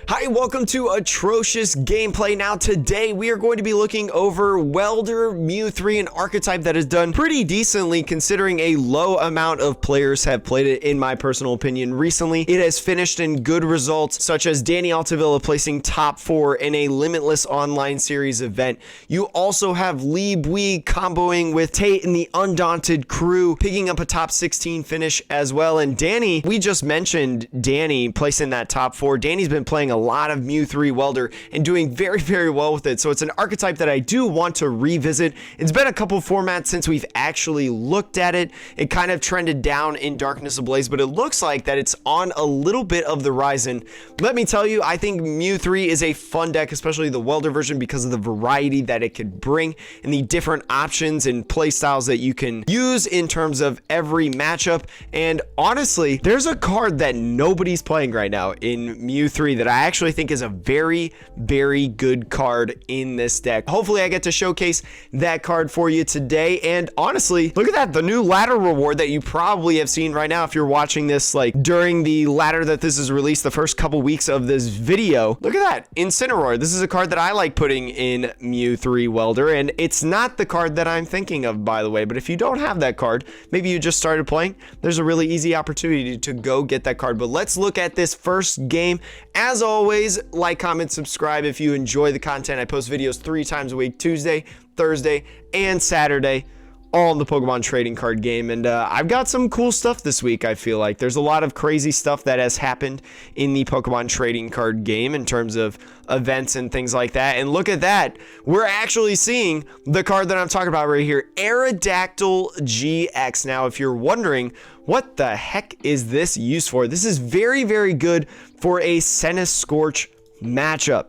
Hi, welcome to Atrocious Gameplay. Now today we are going to be looking over Welder, Mew3, an archetype that has done pretty decently considering a low amount of players have played it in my personal opinion recently. It has finished in good results such as Danny Altavilla placing top 4 in a Limitless Online Series event. You also have Lee Bui comboing with Tate and the Undaunted crew picking up a top 16 finish as well. And Danny, we just mentioned Danny placing that top 4. Danny's been playing a lot of Mew3 Welder and doing very well with it. So it's an archetype that I do want to revisit. It's been a couple formats since we've actually looked at it. It kind of trended down in Darkness Ablaze, but it looks like that it's on a little bit of the rise. And let me tell you, I think Mew3 is a fun deck, especially the Welder version, because of the variety that it could bring and the different options and play styles that you can use in terms of every matchup. And honestly, there's a card that nobody's playing right now in Mew3 that I actually think is a very good card in this deck. Hopefully I get to showcase that card for you today. And honestly, look at that, the new ladder reward that you probably have seen right now if you're watching this like during the ladder that this is released, the first couple weeks of this video. Look at that, Incineroar. This is a card that I like putting in Mew3 Welder, and it's not the card that I'm thinking of, by the way. But if you don't have that card, maybe you just started playing, there's a really easy opportunity to go get that card. But let's look at this first game. As always, like, comment, subscribe if you enjoy the content. I post videos 3 times a week, Tuesday, Thursday, and Saturday, all in the Pokemon trading card game. And I've got some cool stuff this week. I feel like there's a lot of crazy stuff that has happened in the Pokemon trading card game in terms of events and things like that. And look at that, we're actually seeing the card that I'm talking about right here, Aerodactyl GX. Now, if you're wondering what the heck is this used for, this is very good for a Scorch matchup.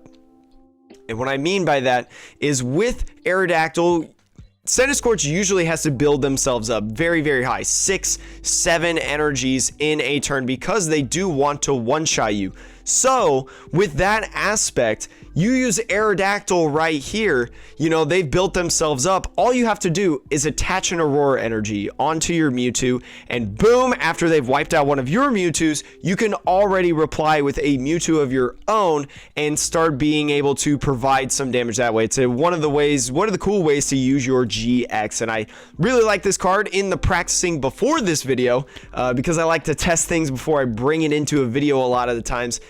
And what I mean by that is with Aerodactyl, Scorch usually has to build themselves up very high, 6-7 energies in a turn, because they do want to one-shot you. So with that aspect, you use Aerodactyl right here, you know, they've built themselves up. All you have to do is attach an Aurora energy onto your Mewtwo, and boom, after they've wiped out one of your Mewtwo's, you can already reply with a Mewtwo of your own and start being able to provide some damage that way. It's one of the cool ways to use your GX, and I really like this card in the practicing before this video because I like to test things before I bring it into a video a lot of the times.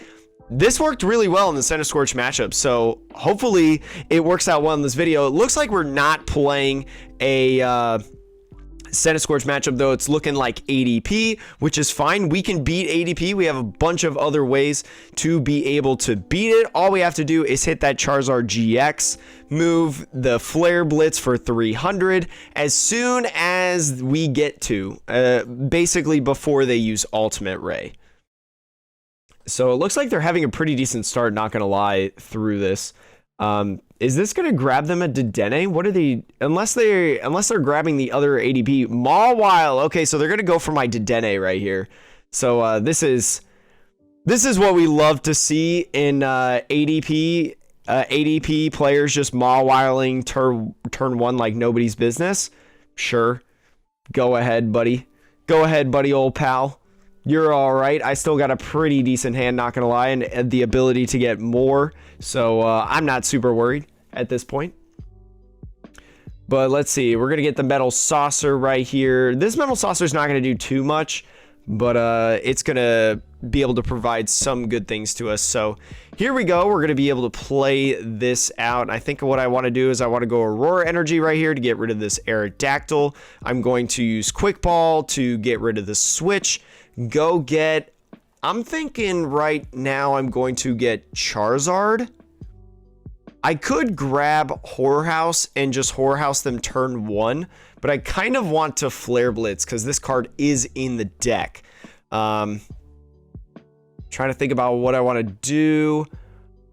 This worked really well in the Scorch matchup, so hopefully it works out well in this video. It looks like we're not playing a Scorch matchup, though. It's looking like ADP, which is fine. We can beat ADP. We have a bunch of other ways to be able to beat it. All we have to do is hit that Charizard GX, move the Flare Blitz for 300 as soon as we get to, basically before they use Ultimate Ray. So it looks like they're having a pretty decent start, not gonna lie, through this. Is this gonna grab them a Dedenne? What are they, unless they're grabbing the other ADP, Mawile. Okay, so they're gonna go for my Dedenne right here. So this is what we love to see in ADP. ADP players just Mawiling turn 1 like nobody's business. Sure, go ahead, buddy. Go ahead, buddy, old pal. You're all right. I still got a pretty decent hand, not gonna lie, and the ability to get more. So I'm not super worried at this point. But let's see. We're gonna get the Metal Saucer right here. This Metal Saucer is not gonna do too much, but it's gonna be able to provide some good things to us. So here we go. We're gonna be able to play this out. And I think what I want to do is I want to go Aurora Energy right here to get rid of this Aerodactyl. I'm going to use Quick Ball to get rid of the switch. Go get, I'm thinking right now I'm going to get Charizard. I could grab Horror House and just Horror House them turn 1, but I kind of want to Flare Blitz because this card is in the deck. Trying to think about what I want to do.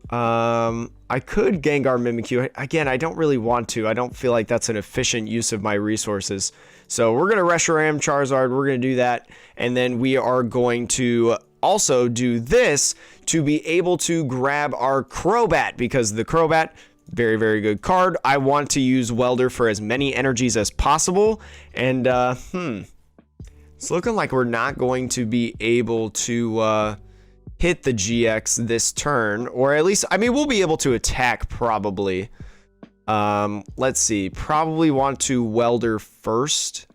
I could Gengar Mimikyu. Again, I don't really want to. I don't feel like that's an efficient use of my resources. So we're going to Reshiram Charizard. We're going to do that. And then we are going to also do this to be able to grab our Crobat, because the Crobat, very good card. I want to use Welder for as many energies as possible. And, it's looking like we're not going to be able to hit the GX this turn, or at least, I mean, we'll be able to attack probably. Let's see, probably want to welder first.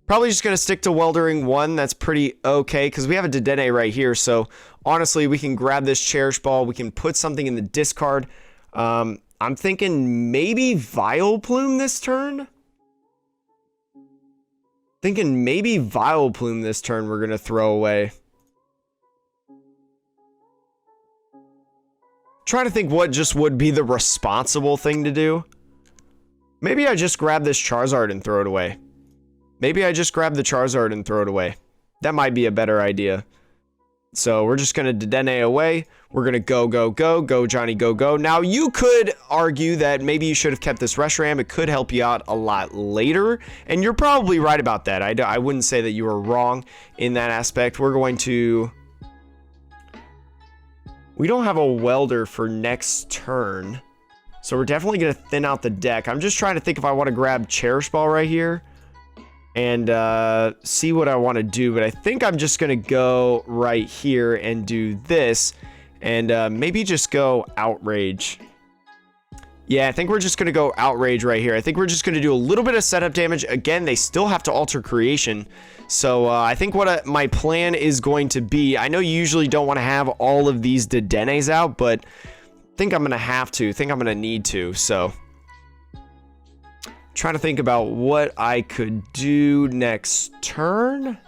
Probably just gonna stick to weldering 1. That's pretty okay because we have a Dedenne right here. So honestly, we can grab this Cherish Ball. We can put something in the discard. I'm thinking maybe Vileplume this turn. Thinking maybe Vileplume this turn we're gonna throw away. Trying to think what just would be the responsible thing to do. Maybe I just grab this Charizard and throw it away. Maybe I just grab the Charizard and throw it away. That might be a better idea. So we're just going to Dedenne away. We're going to go, Johnny, go. Now, you could argue that maybe you should have kept this Reshiram. It could help you out a lot later. And you're probably right about that. I wouldn't say that you were wrong in that aspect. We're going to... We don't have a welder for next turn. So we're definitely going to thin out the deck. I'm just trying to think if I want to grab Cherish Ball right here. And see what I want to do. But I think I'm just going to go right here and do this. And maybe just go Outrage. Yeah, I think we're just going to go Outrage right here. I think we're just going to do a little bit of setup damage. Again, they still have to alter creation. So I think what my plan is going to be... I know you usually don't want to have all of these Dedennes out. But I think I'm going to have to. I think I'm going to need to. So... Trying to think about what I could do next turn.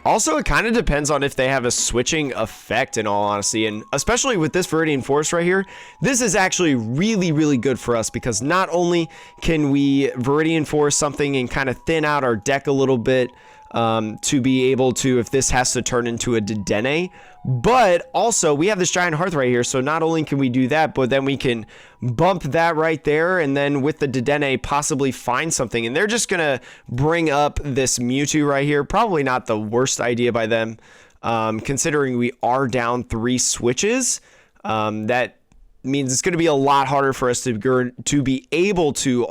Also, it kind of depends on if they have a switching effect, in all honesty. And especially with this Viridian Force right here, this is actually really, really good for us. Because not only can we Viridian Force something and kind of thin out our deck a little bit, to be able to, if this has to turn into a Dedenne, but also we have this Giant Hearth right here, so not only can we do that, but then we can bump that right there, and then with the Dedenne possibly find something, and they're just gonna bring up this Mewtwo right here. Probably not the worst idea by them, considering we are down 3 switches. That means it's going to be a lot harder for us to be able to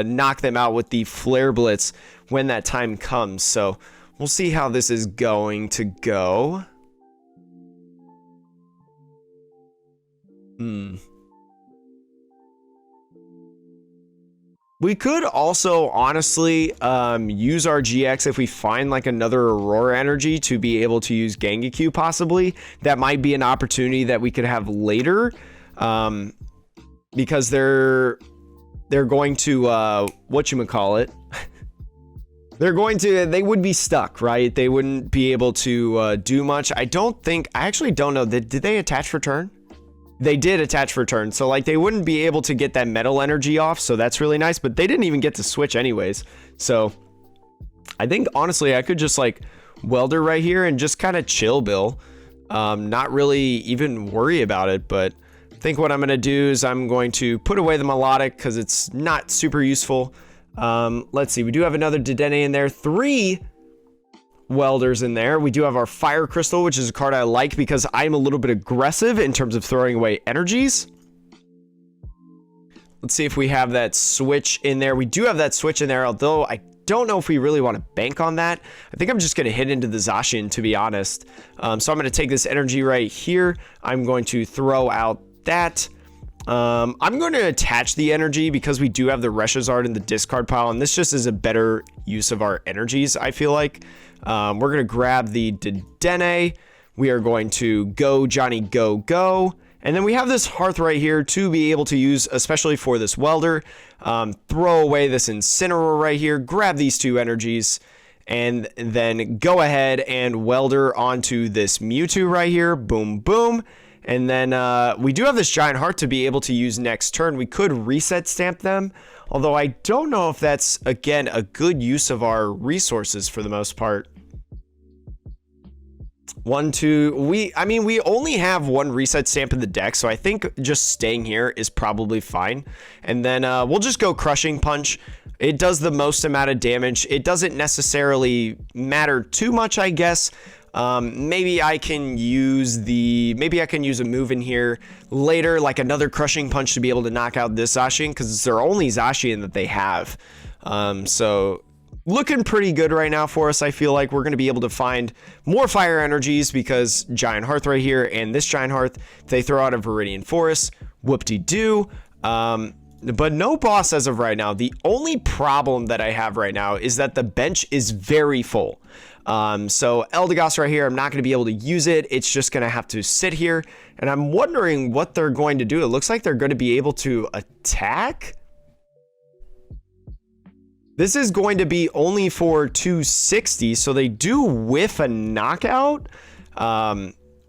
knock them out with the Flare Blitz when that time comes. So we'll see how this is going to go. We could also honestly use our GX if we find like another Aurora energy to be able to use Gengaku possibly. That might be an opportunity that we could have later. Because they're going to whatchamacallit. They would be stuck, right? They wouldn't be able to do much. I actually don't know. Did they attach for turn? They did attach for turn. So like they wouldn't be able to get that metal energy off. So that's really nice, but they didn't even get to switch anyways. So I think honestly, I could just like welder right here and just kind of chill, Bill. Not really even worry about it, but I think what I'm going to do is I'm going to put away the Melodic because it's not super useful. Let's see. We do have another Dedenne in there. 3 welders in there. We do have our Fire Crystal, which is a card I like because I'm a little bit aggressive in terms of throwing away energies. Let's see if we have that switch in there. We do have that switch in there, although I don't know if we really want to bank on that. I think I'm just going to hit into the Zacian, to be honest. So I'm going to take this energy right here. I'm going to throw out that. I'm going to attach the energy because we do have the Reshazard in the discard pile, and this just is a better use of our energies, I feel like. We're going to grab the Dedenne. We are going to go, Johnny, go. And then we have this Hearth right here to be able to use, especially for this welder. Throw away this Incineroar right here, grab these 2 energies, and then go ahead and welder onto this Mewtwo right here. Boom, boom. And then we do have this Giant Heart to be able to use next turn. We could reset stamp them, although I don't know if that's, again, a good use of our resources for the most part. 1, 2, we only have 1 reset stamp in the deck, so I think just staying here is probably fine. And then we'll just go Crushing Punch. It does the most amount of damage. It doesn't necessarily matter too much, I guess. Maybe I can use a move in here later, like another Crushing Punch to be able to knock out this Zacian, because it's their only Zacian that they have. So looking pretty good right now for us. I feel like we're going to be able to find more fire energies because Giant Hearth right here and this Giant Hearth, if they throw out a Viridian Forest, whoop-de-doo. But no boss as of right now. The only problem that I have right now is that the bench is very full. So Eldegoss right here, I'm not going to be able to use it. It's just going to have to sit here. And I'm wondering what they're going to do. It looks like they're going to be able to attack. This is going to be only for 260. So they do whiff a knockout,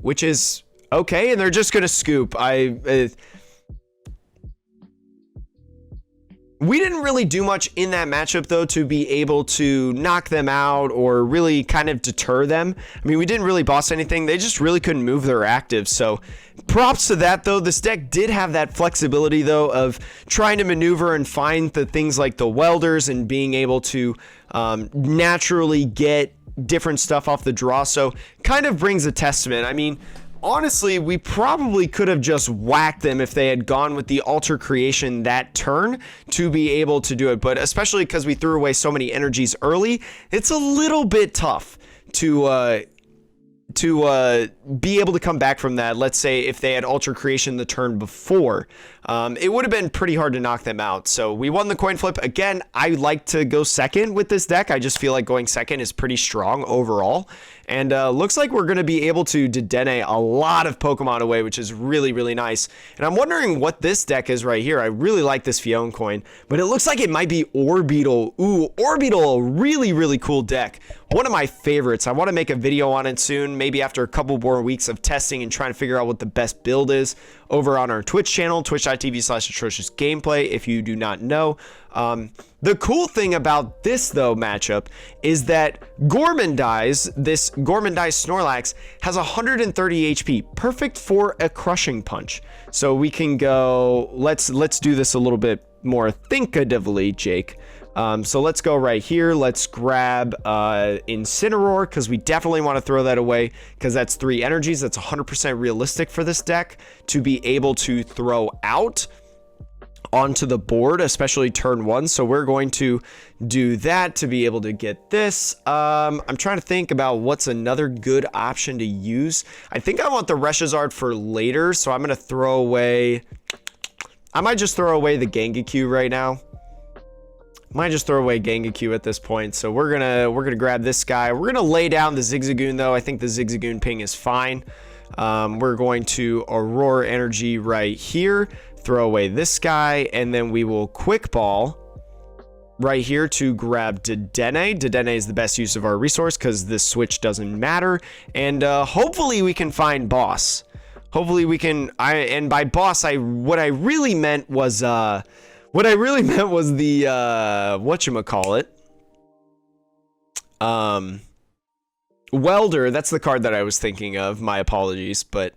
which is okay. And they're just going to scoop. We didn't really do much in that matchup, though, to be able to knock them out or really kind of deter them. I mean, we didn't really boss anything. They just really couldn't move their actives. So props to that, though. This deck did have that flexibility, though, of trying to maneuver and find the things like the welders and being able to naturally get different stuff off the draw. So kind of brings a testament. I mean, honestly, we probably could have just whacked them if they had gone with the altar creation that turn to be able to do it. But especially because we threw away so many energies early, it's a little bit tough to be able to come back from that. Let's say if they had altar creation the turn before, it would have been pretty hard to knock them out. So we won the coin flip. Again, I like to go second with this deck. I just feel like going second is pretty strong overall. And looks like we're going to be able to Dedenne a lot of Pokemon away, which is really, really nice. And I'm wondering what this deck is right here. I really like this Fion coin, but it looks like it might be Orbeetle. Ooh, Orbeetle, a really, really cool deck. One of my favorites. I want to make a video on it soon, maybe after a couple more weeks of testing and trying to figure out what the best build is over on our Twitch channel, twitch.tv/atrociousgameplay, if you do not know. The cool thing about this, though, matchup is that Gormandize, this Gormandize Snorlax, has 130 HP, perfect for a crushing punch. So we can go, let's do this a little bit more thinkatively, Jake. So let's go right here. Let's grab Incineroar, because we definitely want to throw that away, because that's 3 energies. That's 100% realistic for this deck to be able to throw out onto the board, especially turn 1. So we're going to do that to be able to get this. I'm trying to think about what's another good option to use. I think I want the Reshizard for later, so I'm going to throw away, I might just throw away the Gengaku right now. Might just throw away Gengaku at this point. So we're gonna grab this guy. We're gonna lay down the Zigzagoon, though. I think the Zigzagoon ping is fine. We're going to Aurora Energy right here, throw away this guy, and then we will Quick Ball right here to grab Dedenne. Dedenne is the best use of our resource because this switch doesn't matter. And hopefully we can find boss. Hopefully we can. And by boss, what I really meant was the whatchamacallit. Welder, that's the card that I was thinking of. My apologies, but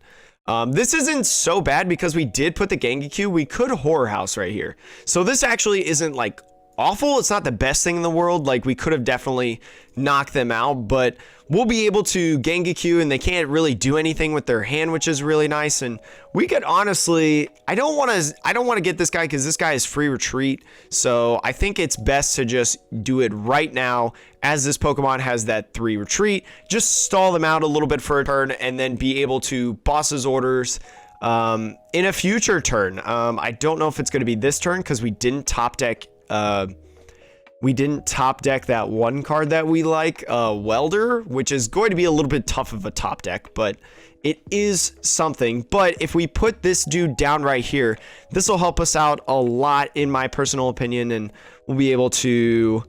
this isn't so bad because we did put the Gengaku. We could Horror House right here. So this actually isn't like awful. It's not the best thing in the world. Like, we could have definitely knocked them out, but we'll be able to Gengaku, and they can't really do anything with their hand, which is really nice. And we could honestly, I don't want to get this guy because this guy is free retreat. So I think it's best to just do it right now as this Pokemon has that 3 retreat. Just stall them out a little bit for a turn and then be able to boss's orders in a future turn. I don't know if it's going to be this turn because we didn't top deck that one card that we like, Welder, which is going to be a little bit tough of a top deck, but it is something. But if we put this dude down right here, this will help us out a lot, in my personal opinion, and we'll be able to,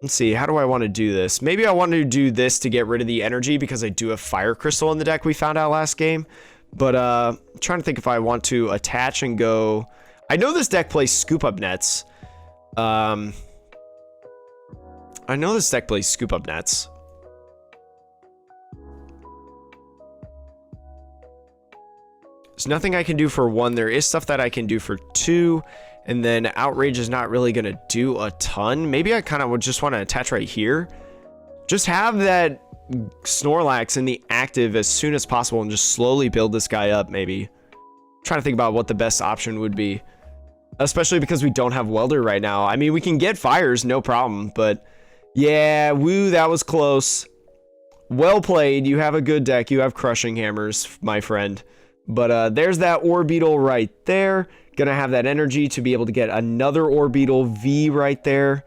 let's see, how do I want to do this? Maybe I want to do this to get rid of the energy because I do have Fire Crystal in the deck we found out last game. But I'm trying to think if I want to attach and go. I know this deck plays Scoop Up Nets. I know this deck plays Scoop Up Nets. There's nothing I can do for 1. There is stuff that I can do for 2. And then Outrage is not really going to do a ton. Maybe I kind of would just want to attach right here. Just have that Snorlax in the active as soon as possible and just slowly build this guy up, maybe. I'm trying to think about what the best option would be. Especially because we don't have Welder right now. I mean, we can get Fires, no problem, but Yeah, woo, that was close. Well played. You have a good deck. You have crushing hammers, my friend. But there's that orbital right there. Gonna have that energy to be able to get another orbital V right there.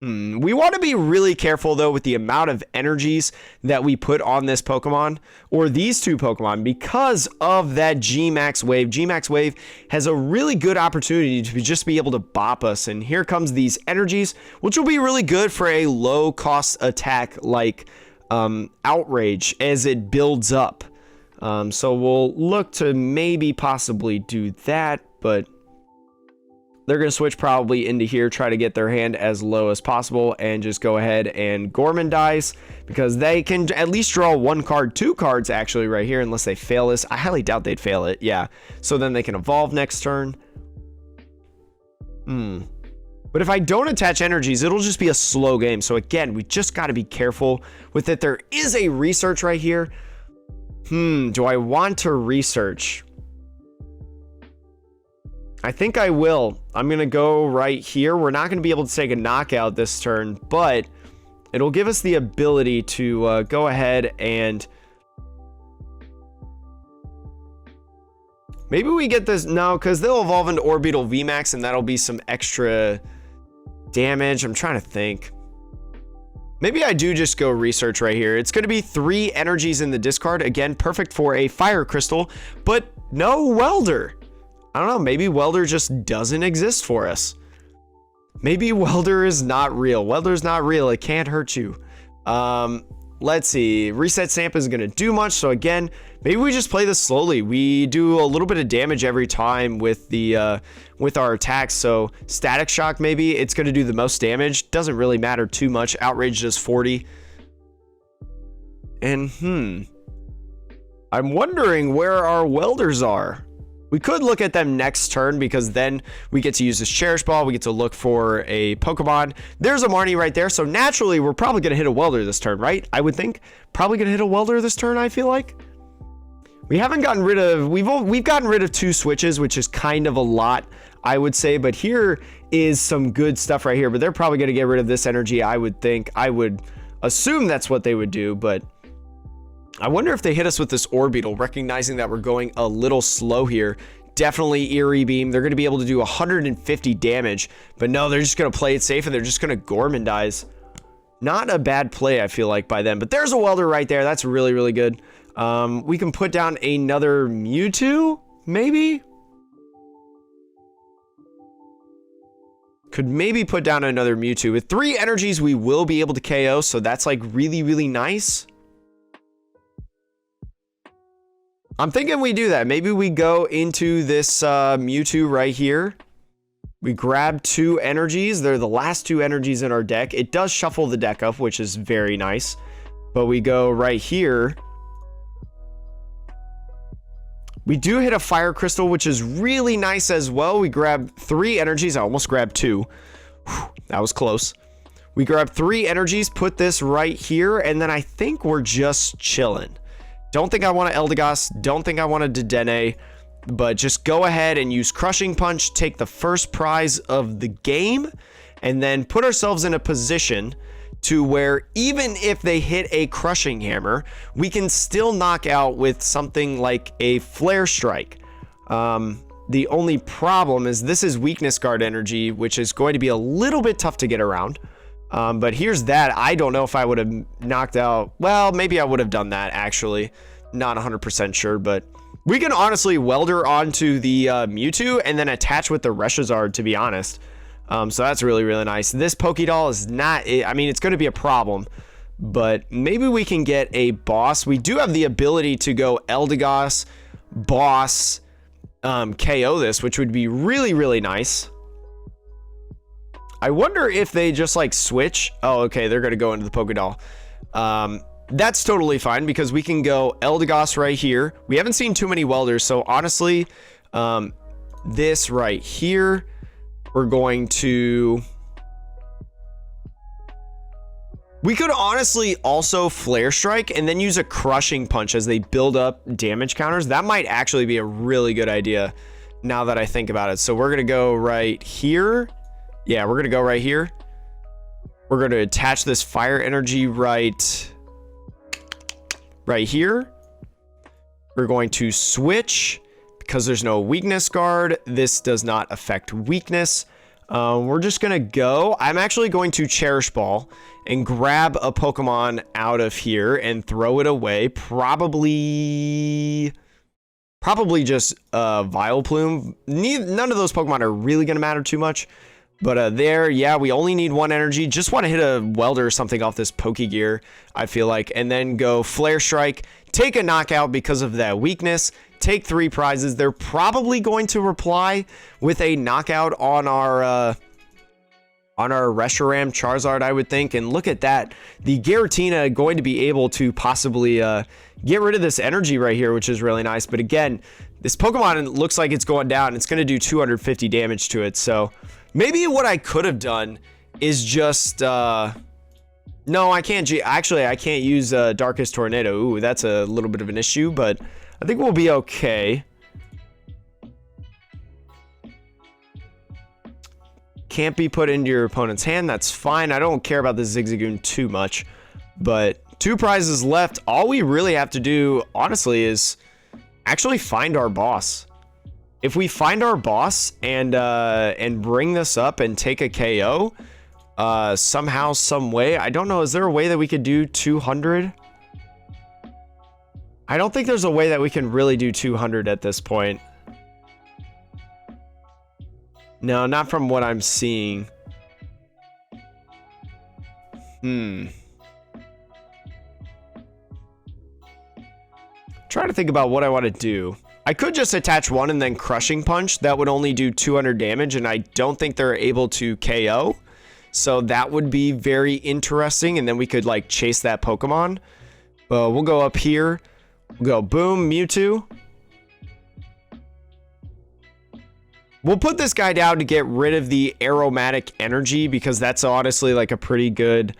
We want to be really careful, though, with the amount of energies that we put on this Pokemon, or these two Pokemon, because of that G-Max Wave. G-Max Wave has a really good opportunity to just be able to bop us, and here comes these energies, which will be really good for a low-cost attack like Outrage as it builds up. So we'll look to maybe possibly do that, but they're going to switch probably into here, try to get their hand as low as possible, and just go ahead and Gormandize, because they can at least draw one card, two cards actually right here, unless they fail this. I highly doubt they'd fail it, yeah. So then they can evolve next turn. But if I don't attach energies, it'll just be a slow game. So again, we just got to be careful with it. There is a research right here. Do I want to research? I think I will. I'm going to go right here. We're not going to be able to take a knockout this turn, but it'll give us the ability to go ahead and maybe we get this. No, because they'll evolve into Orbital VMAX, and that'll be some extra damage. I'm trying to think. Maybe I do just go research right here. It's going to be 3 energies in the discard. Again, perfect for a fire crystal, but no welder. I don't know, maybe welder just doesn't exist for us. Maybe welder is not real. Welder's not real. It can't hurt you. Let's see. Reset stamp isn't going to do much. So again, maybe we just play this slowly. We do a little bit of damage every time with the with our attacks. So static shock, maybe it's going to do the most damage. Doesn't really matter too much. Outrage does 40. And I'm wondering where our welders are. We could look at them next turn, because then we get to use this Cherish Ball. We get to look for a Pokemon. There's a Marnie right there. So naturally, we're probably going to hit a welder this turn, right? I would think. Probably going to hit a welder this turn, I feel like. We haven't gotten rid of... We've gotten rid of 2 switches, which is kind of a lot, I would say. But here is some good stuff right here. But they're probably going to get rid of this energy, I would think. I would assume that's what they would do, but... I wonder if they hit us with this orbital, recognizing that we're going a little slow here. Definitely Eerie Beam. They're going to be able to do 150 damage, but no, they're just going to play it safe, and they're just going to Gormandize. Not a bad play, I feel like, by them, but there's a welder right there. That's really, really good. We can put down another Mewtwo, maybe? Could maybe put down another Mewtwo. With 3 energies, we will be able to KO, so that's like really, really nice. I'm thinking we do that. Maybe we go into this Mewtwo right here. We grab 2 energies. They're the last 2 energies in our deck. It does shuffle the deck up, which is very nice. But we go right here. We do hit a Fire Crystal, which is really nice as well. We grab 3 energies. I almost grabbed 2. Whew, that was close. We grab 3 energies, put this right here, and then I think we're just chilling. Don't think I want to Eldegoss. Don't think I want to Dedenne. But just go ahead and use Crushing Punch, take the first prize of the game, and then put ourselves in a position to where even if they hit a Crushing Hammer, we can still knock out with something like a Flare Strike. The only problem is this is Weakness Guard energy, which is going to be a little bit tough to get around. But here's that. I don't know if I would have knocked out. Well, maybe I would have done that, actually. Not 100% sure, but we can honestly welder onto the Mewtwo and then attach with the Reshazard, to be honest. So that's really, really nice. This Pokédoll is not... I mean, it's going to be a problem, but maybe we can get a boss. We do have the ability to go Eldegoss, boss, KO this, which would be really, really nice. I wonder if they just like switch. Oh, okay. They're going to go into the Pokédoll. That's totally fine, because we can go Eldegoss right here. We haven't seen too many welders. So honestly, this right here, we're going to... We could honestly also Flare Strike and then use a Crushing Punch as they build up damage counters. That might actually be a really good idea now that I think about it. So we're going to go right here. Yeah, we're going to go right here. We're going to attach this fire energy right here. We're going to switch because there's no weakness guard. This does not affect weakness. We're just going to go. I'm actually going to Cherish Ball and grab a Pokemon out of here and throw it away. Probably just Vileplume. None of those Pokemon are really going to matter too much. But there, yeah, we only need 1 energy. Just want to hit a welder or something off this Pokegear, I feel like. And then go Flare Strike, take a knockout because of that weakness, take 3 prizes. They're probably going to reply with a knockout on our Reshiram Charizard, I would think. And look at that. The Giratina going to be able to possibly get rid of this energy right here, which is really nice. But again, this Pokemon looks like it's going down. It's going to do 250 damage to it. So maybe what I could have done is just... no, I can't. Actually, I can't use Darkest Tornado. Ooh, that's a little bit of an issue, but I think we'll be okay. Can't be put into your opponent's hand. That's fine. I don't care about the Zigzagoon too much, but 2 prizes left. All we really have to do, honestly, is actually find our boss. If we find our boss and bring this up and take a KO, somehow, some way, I don't know. Is there a way that we could do 200? I don't think there's a way that we can really do 200 at this point. No, not from what I'm seeing. Trying to think about what I want to do. I could just attach 1 and then Crushing Punch. That would only do 200 damage, and I don't think they're able to KO. So that would be very interesting, and then we could like chase that Pokemon. We'll go up here. We'll go boom, Mewtwo. We'll put this guy down to get rid of the aromatic energy because that's honestly like a pretty good,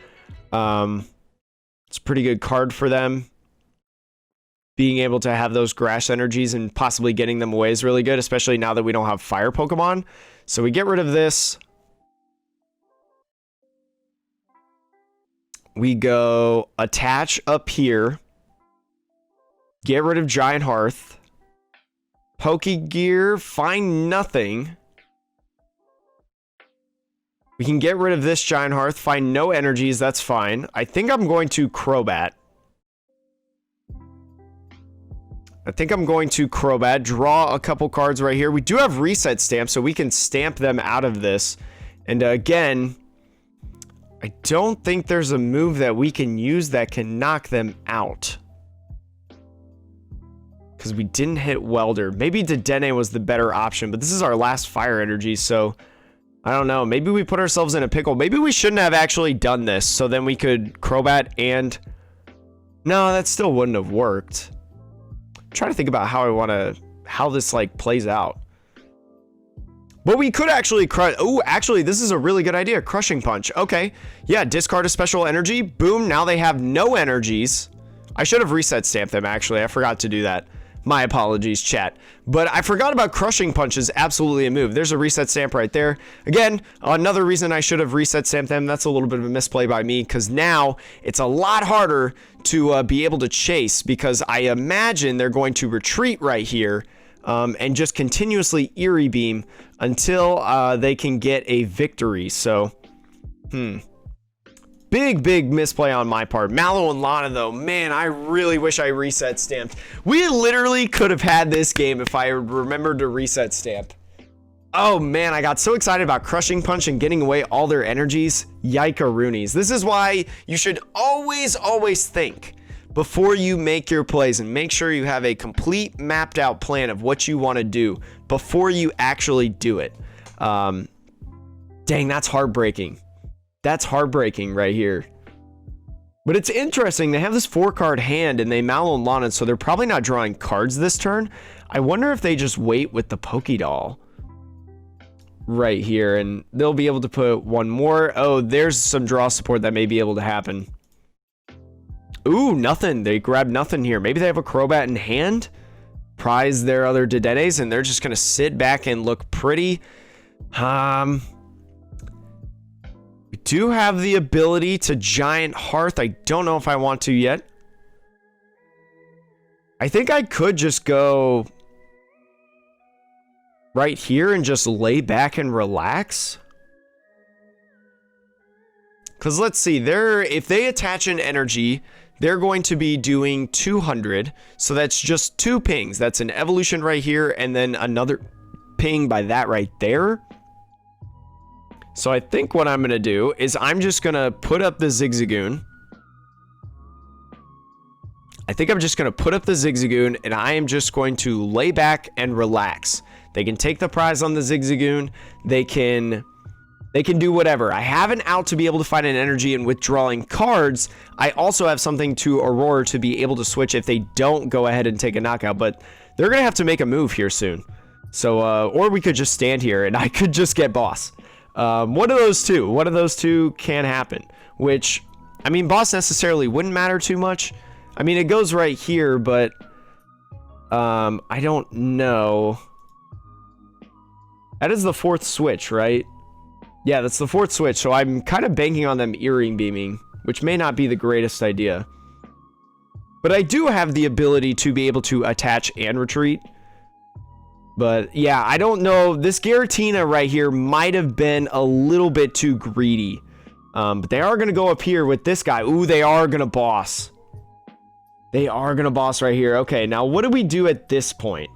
it's a pretty good card for them. Being able to have those grass energies and possibly getting them away is really good, especially now that we don't have fire Pokemon. So we get rid of this. We go attach up here. Get rid of Giant Hearth. Pokegear, find nothing. We can get rid of this Giant Hearth, find no energies, that's fine. I think I'm going to Crobat. Draw a couple cards right here. We do have reset stamps, so we can stamp them out of this. And again, I don't think there's a move that we can use that can knock them out. Because we didn't hit Welder. Maybe Dedenne was the better option, but this is our last fire energy, so I don't know. Maybe we put ourselves in a pickle. Maybe we shouldn't have actually done this, so then we could Crobat and... No, that still wouldn't have worked. I'm trying to think about how this like plays out. But we could actually crush... Oh, actually, this is a really good idea. Crushing Punch. Okay. Yeah, discard a special energy. Boom, now they have no energies. I should have reset stamped them, actually. I forgot to do that. My apologies, chat. But I forgot about Crushing Punch is absolutely a move. There's a reset stamp right there. Again, another reason I should have reset stamped them. That's a little bit of a misplay by me because now it's a lot harder to be able to chase because I imagine they're going to retreat right here and just continuously Eerie Beam until they can get a victory. So, Big misplay on my part. Mallow and Lana, though, man, I really wish I reset stamped. We literally could have had this game if I remembered to reset stamp. Oh, man, I got so excited about Crushing Punch and getting away all their energies. Yike-a-roonies. This is why you should always think before you make your plays and make sure you have a complete mapped out plan of what you want to do before you actually do it. Dang, that's heartbreaking. That's heartbreaking right here. But it's interesting. They have this 4-card hand and they Mallow and Lana, so they're probably not drawing cards this turn. I wonder if they just wait with the Pokédoll right here and they'll be able to put one more. Oh, there's some draw support that may be able to happen. Ooh, nothing. They grab nothing here. Maybe they have a Crobat in hand, prize their other Dedennes, and they're just going to sit back and look pretty. We do have the ability to Giant Hearth. I don't know if I want to yet. I think I could just go right here and just lay back and relax. Because let's see, if they attach an energy, they're going to be doing 200. So that's just 2 pings. That's an evolution right here, and then another ping by that right there. So I think what I'm going to do is I'm just going to put up the Zigzagoon. I think I'm just going to put up the Zigzagoon, and I am just going to lay back and relax. They can take the prize on the Zigzagoon. They can do whatever. I have an out to be able to find an energy and withdrawing cards. I also have something to Aurora to be able to switch if they don't go ahead and take a knockout, but they're going to have to make a move here soon. So, or we could just stand here and I could just get boss. One of those two can happen, which, I mean, boss necessarily wouldn't matter too much. I mean, it goes right here, but I don't know. That is the 4th switch, right? Yeah, that's the 4th switch, so I'm kind of banking on them earring beaming, which may not be the greatest idea. But I do have the ability to be able to attach and retreat. But yeah, I don't know. This Giratina right here might have been a little bit too greedy. But they are going to go up here with this guy. Ooh, they are going to boss. They are going to boss right here. Okay, now what do we do at this point?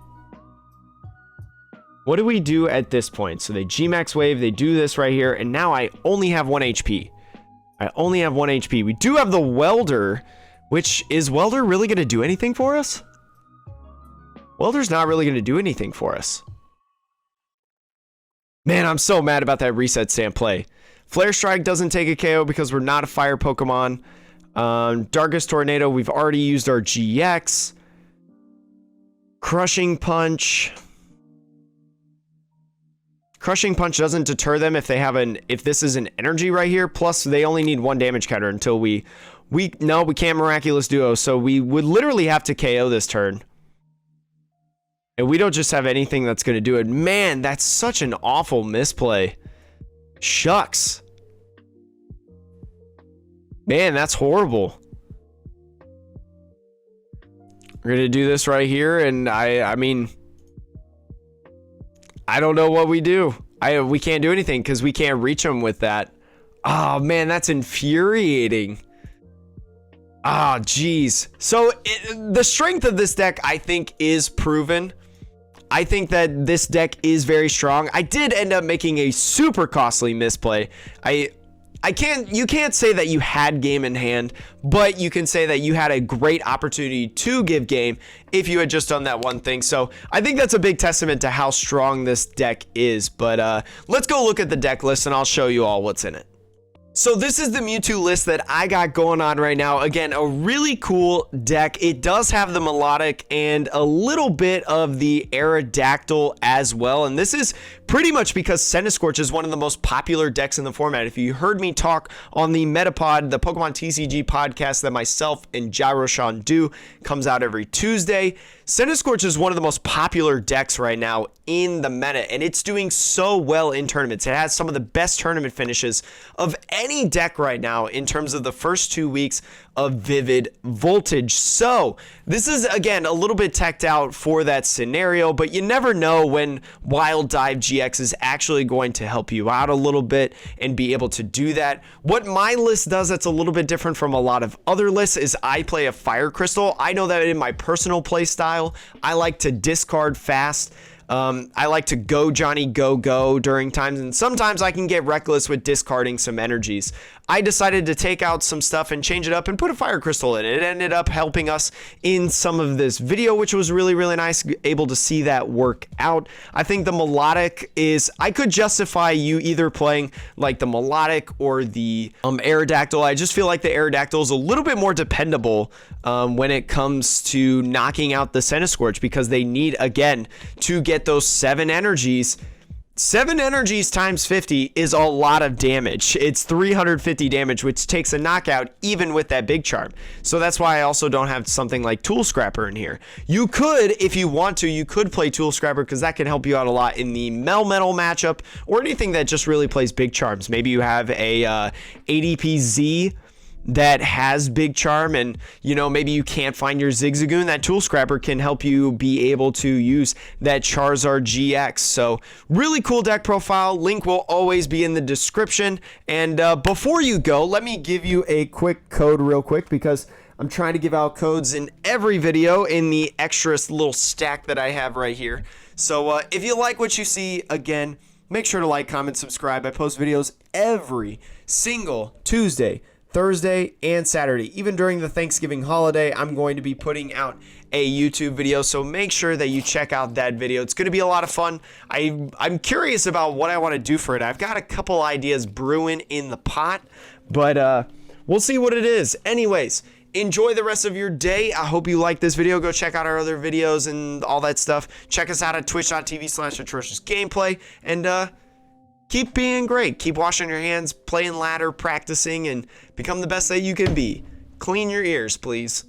What do we do at this point? So they G-Max Wave, they do this right here, and now I only have 1 HP. I only have 1 HP. We do have the Welder, which, is Welder really going to do anything for us? Welder's not really going to do anything for us. Man, I'm so mad about that reset stamp play. Flare Strike doesn't take a KO because we're not a fire Pokemon. Darkest Tornado, we've already used our GX. Crushing Punch. Crushing Punch doesn't deter them if they have if this is an energy right here. Plus, they only need 1 damage counter until we can't Miraculous Duo. So we would literally have to KO this turn. And we don't just have anything that's going to do it. Man, that's such an awful misplay. Shucks. Man, that's horrible. We're going to do this right here. And I mean, I don't know what we do. We can't do anything because we can't reach them with that. Oh, man, that's infuriating. Ah, oh, geez. So the strength of this deck, I think, is proven. I think that this deck is very strong. I did end up making a super costly misplay. You can't say that you had game in hand, but you can say that you had a great opportunity to give game if you had just done that one thing. So I think that's a big testament to how strong this deck is. But let's go look at the deck list and I'll show you all what's in it. So this is the Mewtwo list that I got going on right now. Again, a really cool deck. It does have the Melodic and a little bit of the Aerodactyl as well. And this is pretty much because Centiskorch is one of the most popular decks in the format. If you heard me talk on the Metapod, the Pokemon TCG podcast that myself and Gyroshan do, comes out every Tuesday, Centiskorch is one of the most popular decks right now in the meta, and it's doing so well in tournaments. It has some of the best tournament finishes of any deck right now in terms of the first 2 weeks of Vivid Voltage. So this is, again, a little bit teched out for that scenario, but you never know when Wild Dive GX is actually going to help you out a little bit and be able to do that. What my list does that's a little bit different from a lot of other lists is I play a Fire Crystal. I know that in my personal play style, I like to discard fast. I like to go Johnny go during times, and sometimes I can get reckless with discarding some energies. I decided to take out some stuff and change it up and put a Fire Crystal in it. It ended up helping us in some of this video, which was really, really nice, able to see that work out. I think the Melodic is, I could justify you either playing like the Melodic or the Aerodactyl. I just feel like the Aerodactyl is a little bit more dependable when it comes to knocking out the Centiskorch, because they need, again, to get those 7 energies. 7 energies times 50 is a lot of damage. It's 350 damage, which takes a knockout even with that big charm. So that's why I also don't have something like Tool Scrapper in here. You could, if you want to, you could play Tool Scrapper because that can help you out a lot in the Metal matchup or anything that just really plays big charms. Maybe you have a ADP Z that has big charm, and you know, maybe you can't find your Zigzagoon. That Tool Scrapper can help you be able to use that Charizard GX. So really cool deck profile. Link will always be in the description. And before you go, let me give you a quick code real quick, because I'm trying to give out codes in every video in the extra little stack that I have right here. So if you like what you see, again, make sure to like, comment, subscribe. I post videos every single Tuesday, Thursday, and Saturday. Even during the Thanksgiving holiday, I'm going to be putting out a YouTube video, so make sure that you check out that video. It's going to be a lot of fun. I'm curious about what I want to do for it. I've got a couple ideas brewing in the pot, but we'll see what it is. Anyways, enjoy the rest of your day. I hope you like this video. Go check out our other videos and all that stuff. Check us out at twitch.tv/atrociousgameplay, and keep being great. Keep washing your hands, playing ladder, practicing, and become the best that you can be. Clean your ears, please.